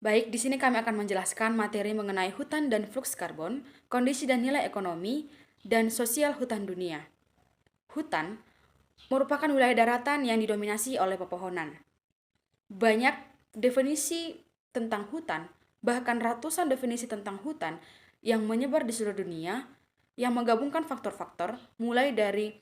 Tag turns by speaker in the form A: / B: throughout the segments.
A: Baik, di sini kami akan menjelaskan materi mengenai hutan dan fluks karbon, kondisi dan nilai ekonomi, dan sosial hutan dunia. Hutan merupakan wilayah daratan yang didominasi oleh pepohonan. Banyak definisi tentang hutan, bahkan ratusan definisi tentang hutan yang menyebar di seluruh dunia, yang menggabungkan faktor-faktor mulai dari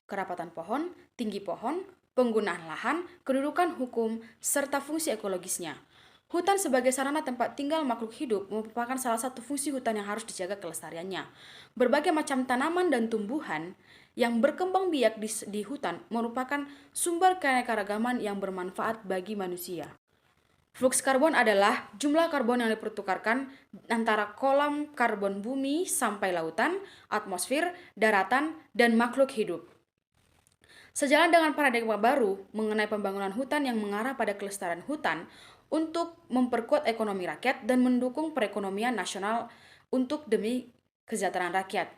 A: kerapatan pohon, tinggi pohon, penggunaan lahan, kedudukan hukum, serta fungsi ekologisnya. Hutan sebagai sarana tempat tinggal makhluk hidup merupakan salah satu fungsi hutan yang harus dijaga kelestariannya. Berbagai macam tanaman dan tumbuhan yang berkembang biak di hutan merupakan sumber keanekaragaman yang bermanfaat bagi manusia. Fluks karbon adalah jumlah karbon yang dipertukarkan antara kolam karbon bumi sampai lautan, atmosfer, daratan, dan makhluk hidup. Sejalan dengan paradigma baru mengenai pembangunan hutan yang mengarah pada kelestarian hutan untuk memperkuat ekonomi rakyat dan mendukung perekonomian nasional untuk demi kesejahteraan rakyat.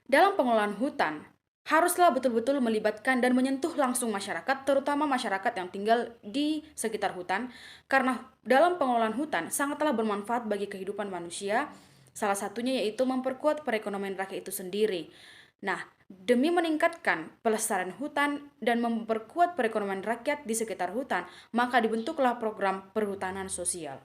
A: Dalam pengelolaan hutan, haruslah betul-betul melibatkan dan menyentuh langsung masyarakat, terutama masyarakat yang tinggal di sekitar hutan, karena dalam pengelolaan hutan sangatlah bermanfaat bagi kehidupan manusia, salah satunya yaitu memperkuat perekonomian rakyat itu sendiri. Nah, demi meningkatkan pelestarian hutan dan memperkuat perekonomian rakyat di sekitar hutan, maka dibentuklah program perhutanan sosial.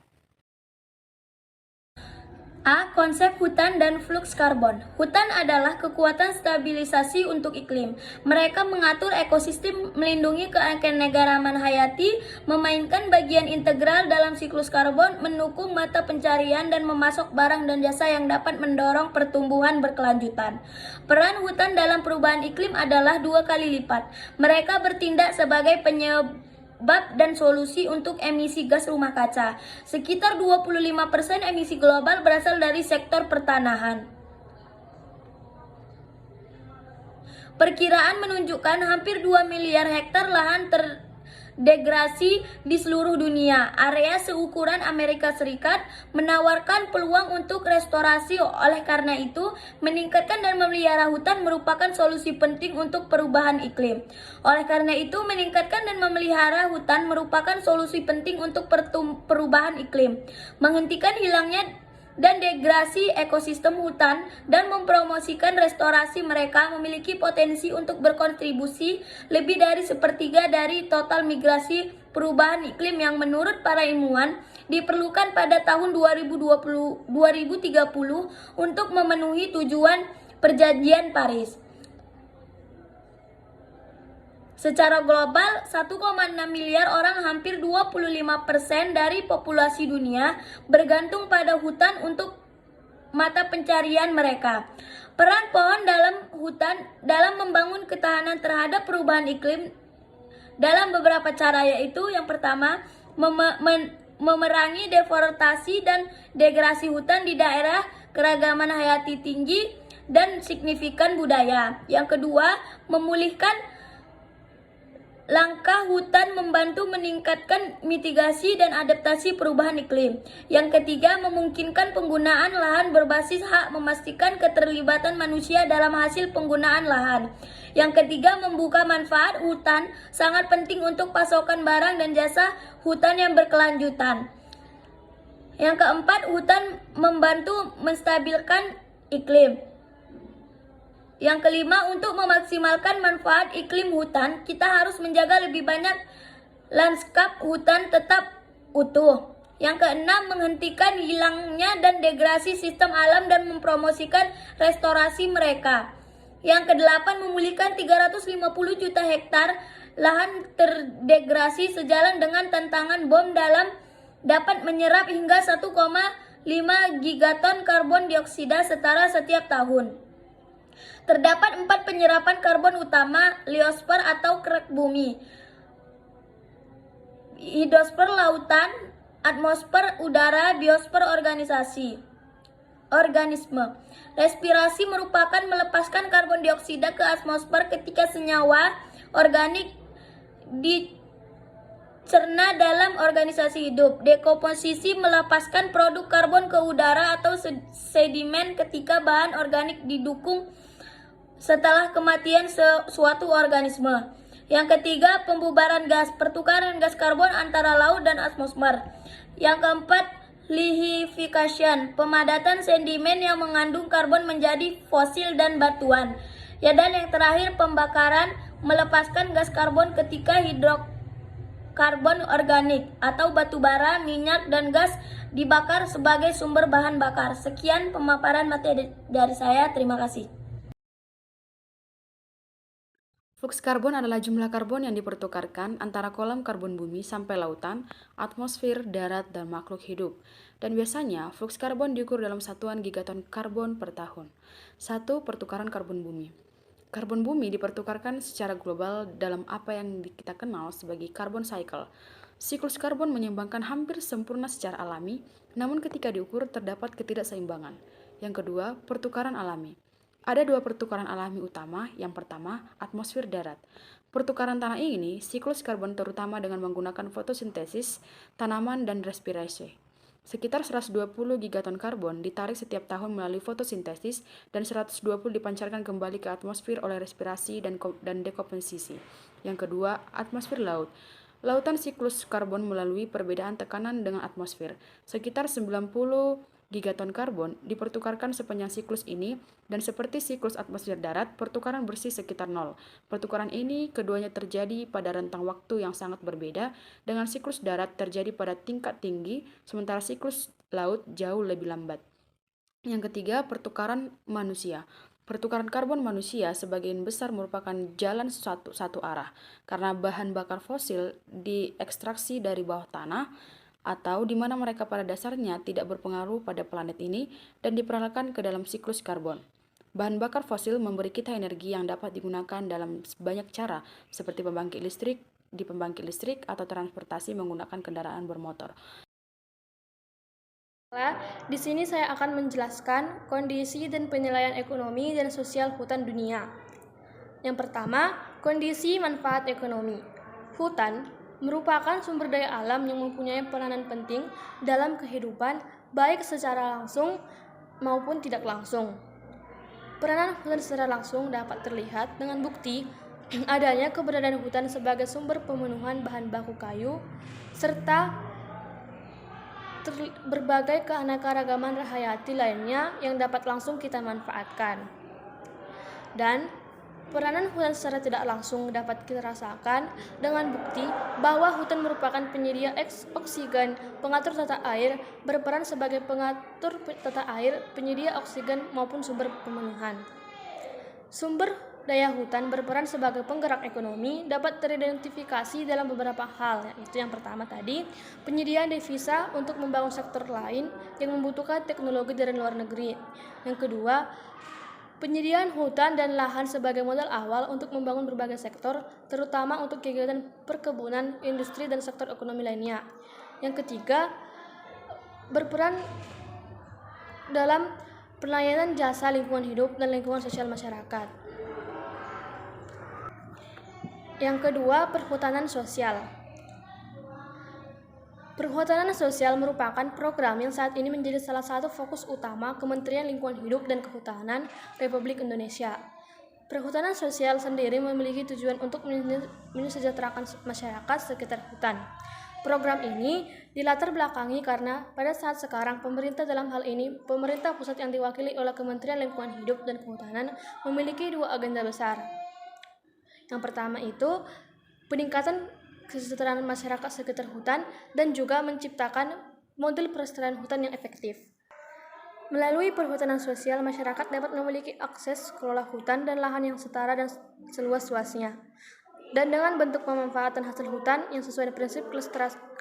B: A. Konsep hutan dan fluks karbon. Hutan adalah kekuatan stabilisasi untuk iklim. Mereka mengatur ekosistem, melindungi keanekaragaman hayati, memainkan bagian integral dalam siklus karbon, mendukung mata pencarian, dan memasok barang dan jasa yang dapat mendorong pertumbuhan berkelanjutan. Peran hutan dalam perubahan iklim adalah 2 kali lipat. Mereka bertindak sebagai penyebab dan solusi untuk emisi gas rumah kaca. Sekitar 25% emisi global berasal dari sektor pertanahan. Perkiraan menunjukkan hampir 2 miliar hektar lahan terdegrasi di seluruh dunia. Area seukuran Amerika Serikat menawarkan peluang untuk restorasi. Oleh karena itu, meningkatkan dan memelihara hutan merupakan solusi penting untuk perubahan iklim. Oleh karena itu, meningkatkan dan memelihara hutan merupakan solusi penting untuk perubahan iklim. Menghentikan hilangnya dan degradasi ekosistem hutan dan mempromosikan restorasi mereka memiliki potensi untuk berkontribusi lebih dari sepertiga dari total migrasi perubahan iklim yang menurut para ilmuwan diperlukan pada tahun 2030 untuk memenuhi tujuan Perjanjian Paris. Secara global, 1,6 miliar orang, hampir 25% dari populasi dunia, bergantung pada hutan untuk mata pencarian mereka. Peran pohon dalam hutan dalam membangun ketahanan terhadap perubahan iklim dalam beberapa cara, yaitu yang pertama, memerangi deforestasi dan degradasi hutan di daerah keragaman hayati tinggi dan signifikan budaya. Yang kedua, memulihkan langkah hutan membantu meningkatkan mitigasi dan adaptasi perubahan iklim. Yang ketiga, memungkinkan penggunaan lahan berbasis hak, memastikan keterlibatan manusia dalam hasil penggunaan lahan. Yang ketiga, membuka manfaat hutan sangat penting untuk pasokan barang dan jasa hutan yang berkelanjutan. Yang keempat, hutan membantu menstabilkan iklim. Yang kelima, untuk memaksimalkan manfaat iklim hutan, kita harus menjaga lebih banyak lanskap hutan tetap utuh. Yang keenam, menghentikan hilangnya dan degradasi sistem alam dan mempromosikan restorasi mereka. Yang kedelapan, memulihkan 350 juta hektar lahan terdegradasi sejalan dengan tantangan bom dalam dapat menyerap hingga 1,5 gigaton karbon dioksida setara setiap tahun. Terdapat 4 penyerapan karbon utama: liosfer atau kerak bumi, hidrosfer lautan, atmosfer udara, biosfer organisme. Respirasi merupakan melepaskan karbon dioksida ke atmosfer ketika senyawa organik dicerna dalam organisasi hidup. Dekomposisi melepaskan produk karbon ke udara atau sedimen ketika bahan organik didukung setelah kematian suatu organisme. Yang ketiga, pembubaran gas, pertukaran gas karbon antara laut dan atmosfer. Yang keempat, liquefaction, pemadatan sedimen yang mengandung karbon menjadi fosil dan batuan. Ya, dan yang terakhir, pembakaran, melepaskan gas karbon ketika hidrokarbon organik atau batu bara, minyak, dan gas dibakar sebagai sumber bahan bakar. Sekian pemaparan materi dari saya. Terima kasih.
A: Fluks karbon adalah jumlah karbon yang dipertukarkan antara kolam karbon bumi sampai lautan, atmosfer, darat, dan makhluk hidup. Dan biasanya, fluks karbon diukur dalam satuan gigaton karbon per tahun. 1. Pertukaran karbon bumi. Karbon bumi dipertukarkan secara global dalam apa yang kita kenal sebagai carbon cycle. Siklus karbon menyeimbangkan hampir sempurna secara alami, namun ketika diukur terdapat ketidakseimbangan. Yang kedua, pertukaran alami. Ada dua pertukaran alami utama. Yang pertama, atmosfer darat. Pertukaran tanah ini siklus karbon terutama dengan menggunakan fotosintesis, tanaman, dan respirasi. Sekitar 120 gigaton karbon ditarik setiap tahun melalui fotosintesis dan 120 dipancarkan kembali ke atmosfer oleh respirasi dan dekomposisi. Yang kedua, atmosfer laut. Lautan siklus karbon melalui perbedaan tekanan dengan atmosfer. Sekitar 90 gigaton karbon dipertukarkan sepanjang siklus ini, dan seperti siklus atmosfer darat, pertukaran bersih sekitar 0. Pertukaran ini keduanya terjadi pada rentang waktu yang sangat berbeda, dengan siklus darat terjadi pada tingkat tinggi, sementara siklus laut jauh lebih lambat. Yang ketiga, pertukaran manusia. Pertukaran karbon manusia sebagian besar merupakan jalan satu arah, karena bahan bakar fosil diekstraksi dari bawah tanah, atau di mana mereka pada dasarnya tidak berpengaruh pada planet ini dan diperanakan ke dalam siklus karbon. Bahan bakar fosil memberi kita energi yang dapat digunakan dalam banyak cara, seperti pembangkit listrik atau transportasi menggunakan kendaraan bermotor.
C: Di sini saya akan menjelaskan kondisi dan penilaian ekonomi dan sosial hutan dunia. Yang pertama, kondisi manfaat ekonomi. Hutan merupakan sumber daya alam yang mempunyai peranan penting dalam kehidupan, baik secara langsung maupun tidak langsung. Peranan hutan secara langsung dapat terlihat dengan bukti adanya keberadaan hutan sebagai sumber pemenuhan bahan baku kayu, serta berbagai keanekaragaman hayati lainnya yang dapat langsung kita manfaatkan. Dan peranan hutan secara tidak langsung dapat kita rasakan dengan bukti bahwa hutan merupakan penyedia oksigen, pengatur tata air, berperan sebagai pengatur tata air, penyedia oksigen maupun sumber pemenuhan. Sumber daya hutan berperan sebagai penggerak ekonomi dapat teridentifikasi dalam beberapa hal, yaitu yang pertama tadi, penyediaan devisa untuk membangun sektor lain yang membutuhkan teknologi dari luar negeri. Yang kedua, penyediaan hutan dan lahan sebagai modal awal untuk membangun berbagai sektor, terutama untuk kegiatan perkebunan, industri, dan sektor ekonomi lainnya. Yang ketiga, berperan dalam pelayanan jasa lingkungan hidup dan lingkungan sosial masyarakat. Yang kedua, perhutanan sosial. Perhutanan sosial merupakan program yang saat ini menjadi salah satu fokus utama Kementerian Lingkungan Hidup dan Kehutanan Republik Indonesia. Perhutanan sosial sendiri memiliki tujuan untuk mensejahterakan masyarakat sekitar hutan. Program ini dilatar belakangi karena pada saat sekarang pemerintah, dalam hal ini pemerintah pusat yang diwakili oleh Kementerian Lingkungan Hidup dan Kehutanan, memiliki dua agenda besar. Yang pertama itu peningkatan kesejahteraan masyarakat sekitar hutan dan juga menciptakan model pelestarian hutan yang efektif. Melalui perhutanan sosial, masyarakat dapat memiliki akses kelola hutan dan lahan yang setara dan seluas-luasnya. Dan dengan bentuk pemanfaatan hasil hutan yang sesuai dengan prinsip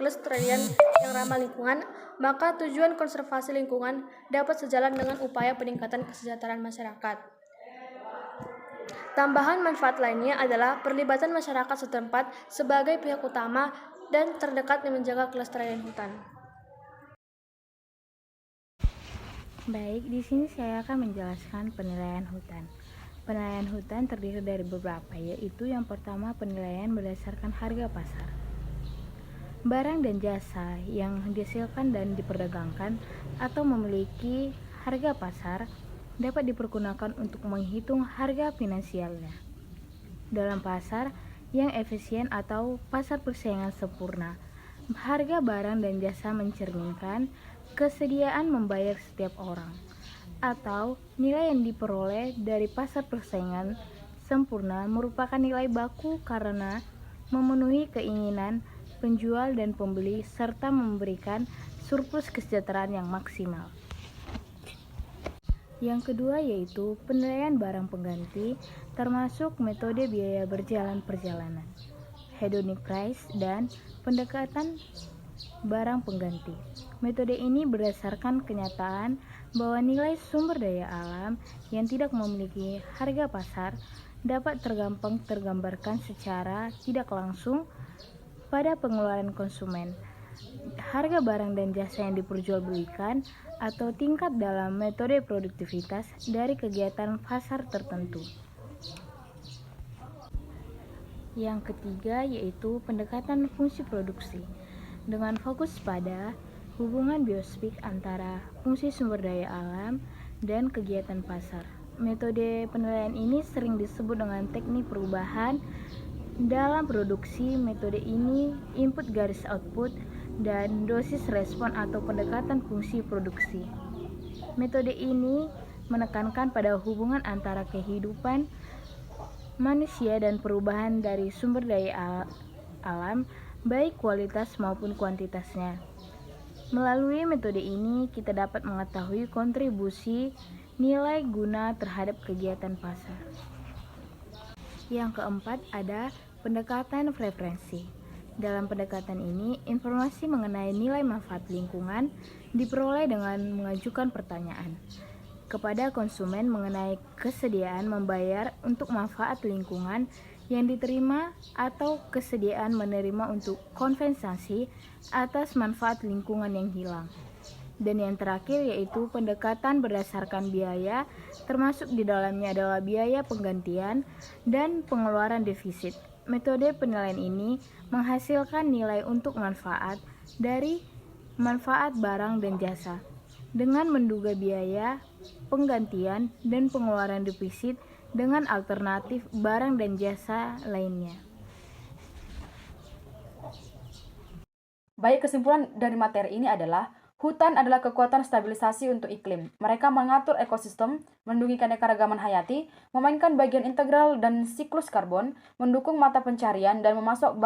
C: kelestarian yang ramah lingkungan, maka tujuan konservasi lingkungan dapat sejalan dengan upaya peningkatan kesejahteraan masyarakat. Tambahan manfaat lainnya adalah perlibatan masyarakat setempat sebagai pihak utama dan terdekat yang menjaga kelestarian hutan.
D: Baik, di sini saya akan menjelaskan penilaian hutan. Penilaian hutan terdiri dari beberapa, yaitu yang pertama penilaian berdasarkan harga pasar. Barang dan jasa yang dihasilkan dan diperdagangkan atau memiliki harga pasar dapat dipergunakan untuk menghitung harga finansialnya. Dalam pasar, yang efisien atau pasar persaingan sempurna. Harga barang dan jasa mencerminkan kesediaan membayar setiap orang, atau nilai yang diperoleh dari pasar persaingan sempurna merupakan nilai baku karena memenuhi keinginan penjual dan pembeli serta memberikan surplus kesejahteraan yang maksimal. Yang kedua yaitu penilaian barang pengganti, termasuk metode biaya berjalan perjalanan, hedonic price, dan pendekatan barang pengganti. Metode ini berdasarkan kenyataan bahwa nilai sumber daya alam yang tidak memiliki harga pasar dapat tergampang tergambarkan secara tidak langsung pada pengeluaran konsumen, harga barang dan jasa yang diperjualbelikan, atau tingkat dalam metode produktivitas dari kegiatan pasar tertentu. Yang ketiga yaitu pendekatan fungsi produksi, dengan fokus pada hubungan biospik antara fungsi sumber daya alam dan kegiatan pasar. Metode penilaian ini sering disebut dengan teknik perubahan dalam produksi. Metode ini input garis output dan dosis respon atau pendekatan fungsi produksi. Metode ini menekankan pada hubungan antara kehidupan manusia dan perubahan dari sumber daya alam, baik kualitas maupun kuantitasnya. Melalui metode ini, kita dapat mengetahui kontribusi nilai guna terhadap kegiatan pasar. Yang keempat ada pendekatan preferensi. Dalam pendekatan ini, informasi mengenai nilai manfaat lingkungan diperoleh dengan mengajukan pertanyaan kepada konsumen mengenai kesediaan membayar untuk manfaat lingkungan yang diterima atau kesediaan menerima untuk kompensasi atas manfaat lingkungan yang hilang. Dan yang terakhir yaitu pendekatan berdasarkan biaya, termasuk di dalamnya adalah biaya penggantian dan pengeluaran defisit. Metode penilaian ini menghasilkan nilai untuk manfaat dari manfaat barang dan jasa dengan menduga biaya penggantian dan pengeluaran defisit dengan alternatif barang dan jasa lainnya.
A: Baik, kesimpulan dari materi ini adalah hutan adalah kekuatan stabilisasi untuk iklim. Mereka mengatur ekosistem, melindungi keanekaragaman hayati, memainkan bagian integral dan siklus karbon, mendukung mata pencarian, dan memasok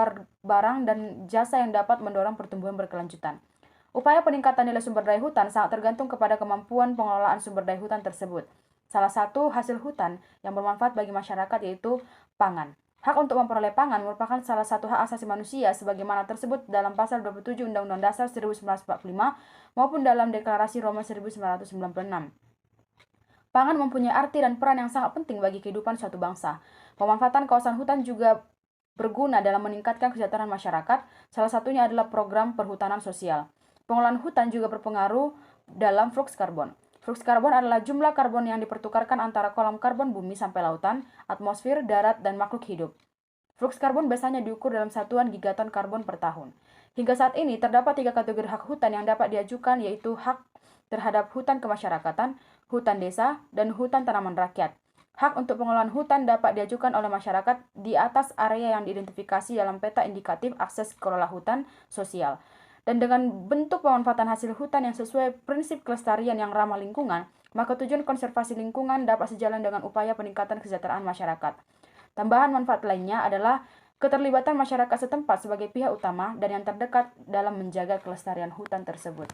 A: barang dan jasa yang dapat mendorong pertumbuhan berkelanjutan. Upaya peningkatan nilai sumber daya hutan sangat tergantung kepada kemampuan pengelolaan sumber daya hutan tersebut. Salah satu hasil hutan yang bermanfaat bagi masyarakat yaitu pangan. Hak untuk memperoleh pangan merupakan salah satu hak asasi manusia sebagaimana tersebut dalam pasal 27 Undang-Undang Dasar 1945 maupun dalam Deklarasi Roma 1996. Pangan mempunyai arti dan peran yang sangat penting bagi kehidupan suatu bangsa. Pemanfaatan kawasan hutan juga berguna dalam meningkatkan kesejahteraan masyarakat, salah satunya adalah program perhutanan sosial. Pengelolaan hutan juga berpengaruh dalam flux karbon. Flux karbon adalah jumlah karbon yang dipertukarkan antara kolom karbon bumi sampai lautan, atmosfer, darat, dan makhluk hidup. Flux karbon biasanya diukur dalam satuan gigaton karbon per tahun. Hingga saat ini, terdapat 3 kategori hak hutan yang dapat diajukan, yaitu hak terhadap hutan kemasyarakatan, hutan desa, dan hutan tanaman rakyat. Hak untuk pengelolaan hutan dapat diajukan oleh masyarakat di atas area yang diidentifikasi dalam peta indikatif akses kelola hutan sosial. Dan dengan bentuk pemanfaatan hasil hutan yang sesuai prinsip kelestarian yang ramah lingkungan, maka tujuan konservasi lingkungan dapat sejalan dengan upaya peningkatan kesejahteraan masyarakat. Tambahan manfaat lainnya adalah keterlibatan masyarakat setempat sebagai pihak utama dan yang terdekat dalam menjaga kelestarian hutan tersebut.